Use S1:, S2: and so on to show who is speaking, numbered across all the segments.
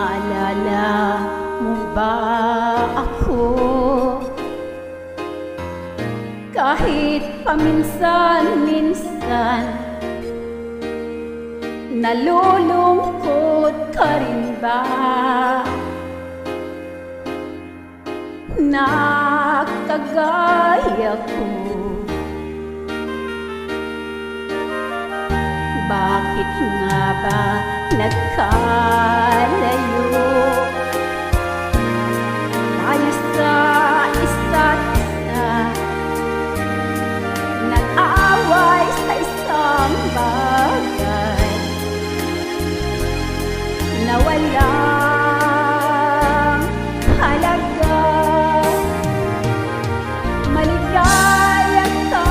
S1: Naalala mo ba ako? Kahit paminsan-minsan nalulungkot ka rin ba? Nakagaya ko, bakit nga ba nagkalayo tayo sa isa't isa? Nag-aaway sa isang bagay na walang halaga. Maligaya ka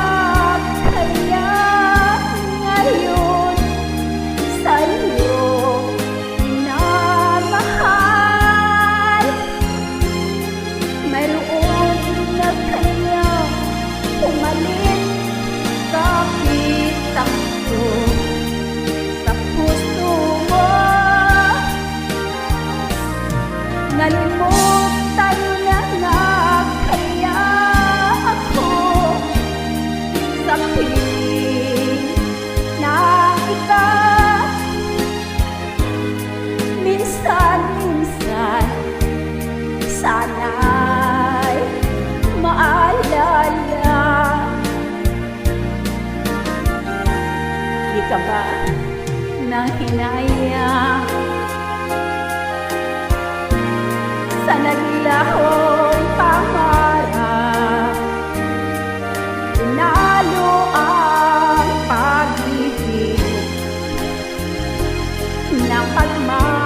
S1: kaya ngayon, sa'yo minamahal. Mayroon na kaya umalis kapit ako sa puso mo. Nalimutan na nga kaya ako sa piling na iba. Minsan-minsan sana'y maalala. Di ka ba nahinayang sa naglahong pangarap? Tinalo ang pag-ibig ng pagmamalaki.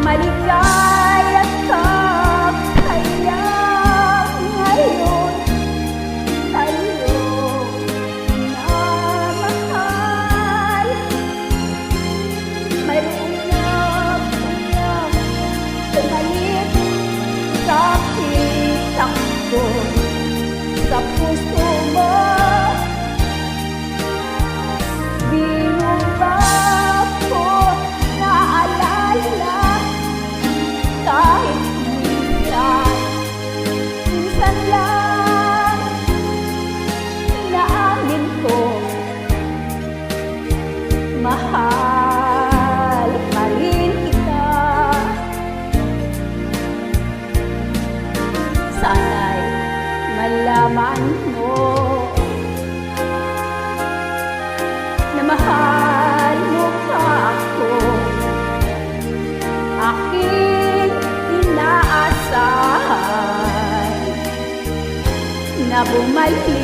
S1: Maligaya ka kaya ngayon, sa'yo minamahal. Mayroon na kaya tumalit kapit ako sa puso mo. Di mo ba ako naalala? Kahit minsan lang inaamin ko, mahal pa rin kita. Sana'y malaman mo na mahal mo pa ako. Aking inaasahan na bumalik